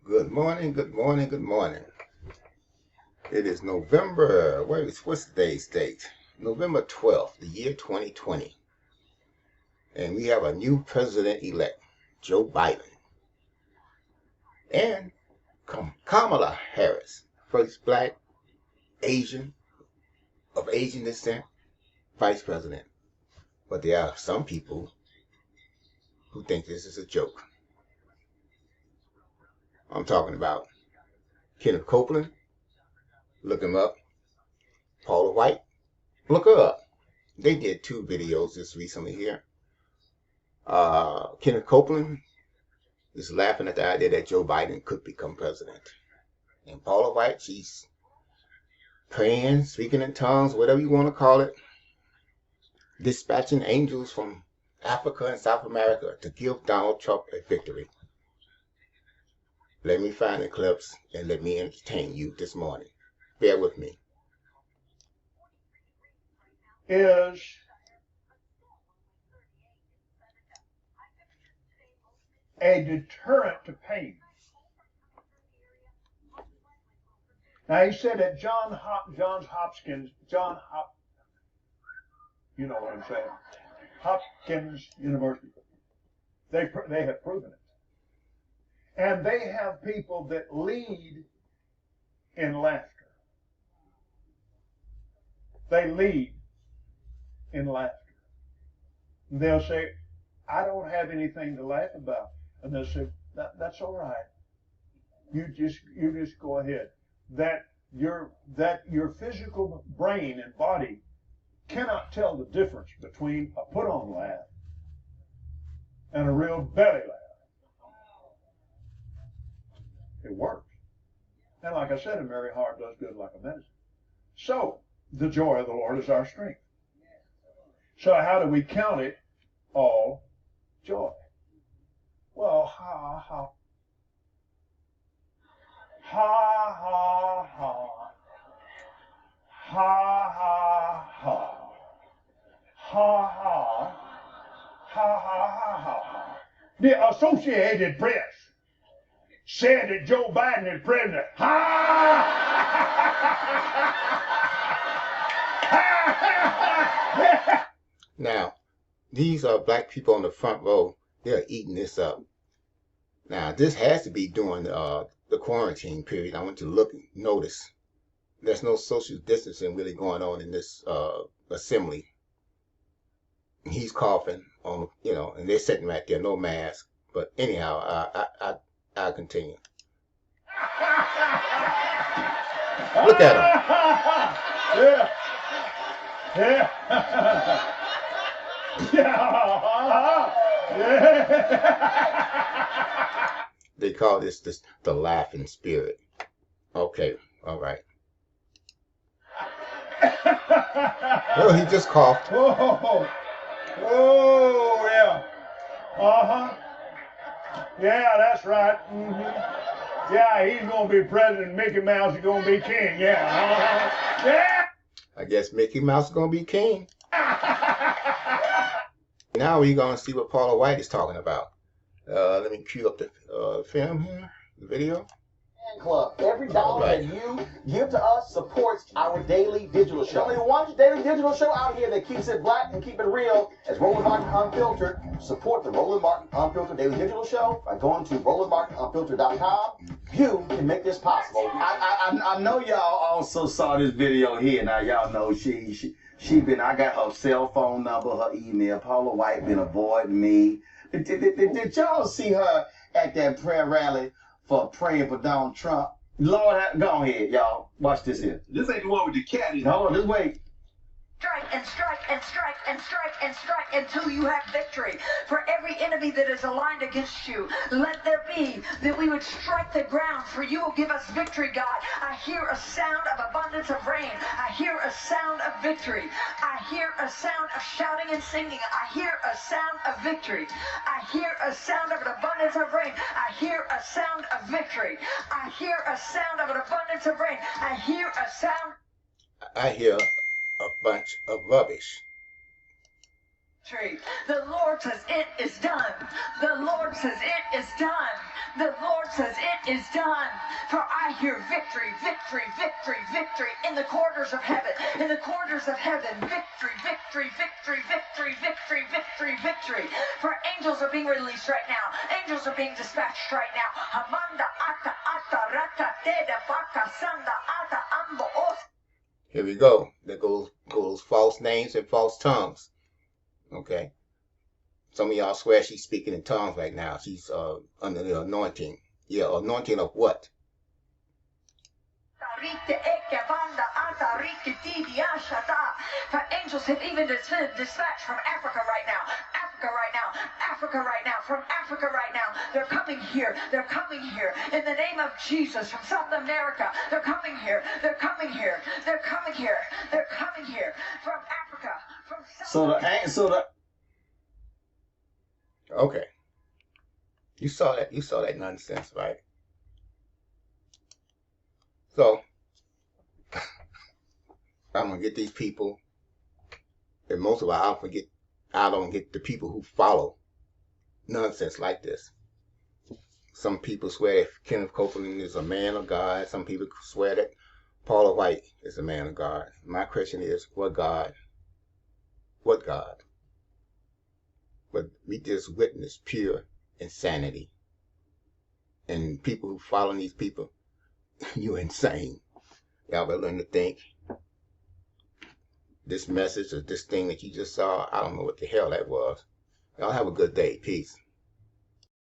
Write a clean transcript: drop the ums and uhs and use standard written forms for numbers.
Good morning, good morning, good morning. It is November, what's today's date? November 12th, the year 2020. And we have a new president-elect, Joe Biden. And Kamala Harris, first black Asian of Asian descent, vice president. But there are some people who think this is a joke. I'm talking about Kenneth Copeland, look him up. Paula White, look her up. They did two videos just recently here. Kenneth Copeland is laughing at the idea that Joe Biden could become president. And Paula White, she's praying, speaking in tongues, whatever you want to call it, dispatching angels from Africa and South America to give Donald Trump a victory. Let me find the clips and let me entertain you this morning. Bear with me. Is a deterrent to pain. Now he said at Johns Hopkins, you know what I'm saying, Hopkins University, they have proven it. And they have people that lead in laughter. They lead in laughter. And they'll say, I don't have anything to laugh about. And they'll say, that's all right. You just go ahead. That your physical brain and body cannot tell the difference between a put-on laugh and a real belly laugh. It works. And like I said, a merry heart does good like a medicine. So, the joy of the Lord is our strength. So how do we count it all joy? Well, ha, ha. Ha, ha, ha. Ha, ha, ha. Ha, ha. Ha, ha, ha, ha. The Associated Press said that Joe Biden is president. Now, these are black people on the front row. They're eating this up. Now, this has to be during the quarantine period. I went to look and notice there's no social distancing really going on in this assembly. He's coughing on, and they're sitting right there, no mask. But anyhow, I'll continue. Look at him. Yeah. Yeah. They call this the laughing spirit. Okay, all right. Well, he just coughed. Oh, yeah. Yeah, that's right. Yeah, he's going to be president. Mickey Mouse is going to be king. Yeah. Yeah. I guess Mickey Mouse is going to be king. Now we're going to see what Paula White is talking about. Let me cue up the film here, the video. Club. Every dollar that you give to us supports our daily digital show. Only one daily digital show out here that keeps it black and keep it real is Roland Martin Unfiltered. Support the Roland Martin Unfiltered daily digital show by going to RolandMartinUnfiltered.com. You can make this possible. I know y'all also saw this video here. Now y'all know she been. I got her cell phone number, her email. Paula White been avoiding me. Did y'all see her at that prayer rally for praying for Donald Trump? Lord, go ahead, y'all. Watch this here. This ain't the one with the cat in it. Hold on, just wait. Strike and strike and strike and strike and strike until you have victory. For every enemy that is aligned against you, let there be that we would strike the ground, for you will give us victory, God. I hear a sound of abundance of rain. I hear a sound of victory. I hear a sound of shouting and singing. I hear a sound of victory. I hear a sound of an abundance of rain. I hear a sound of victory. I hear a sound of an abundance of rain. I hear a sound. I hear a bunch of rubbish. victory. The Lord says it is done. The Lord says it is done. The Lord says it is done. For I hear victory, victory, victory, victory in the corners of heaven. In the corners of heaven, victory, victory, victory, victory, victory, victory, victory. For angels are being released right now. Angels are being dispatched right now. Amanda ata ata rata teda baka sanda ata ambo os. Here we go. There goes false names and false tongues. Okay. Some of y'all swear she's speaking in tongues right now. She's under the anointing. Yeah, anointing of what? For angels have even dispatched from Africa right now. Africa right now. Africa right now. From Africa right now. They're coming here. They're coming here. In the name of Jesus. From South America. They're coming here. They're coming here. They're coming here. They're coming here. From Africa. From South Okay. You saw that nonsense, right? So I'm gonna get these people, and most of all, I don't get the people who follow nonsense like this. Some people swear that Kenneth Copeland is a man of God. Some people swear that Paula White is a man of God. My question is, what God? What God? But we just witnessed pure insanity. And people who follow these people, you're insane. Y'all better learn to think. This message or this thing that you just saw, I don't know what the hell that was. Y'all have a good day. Peace.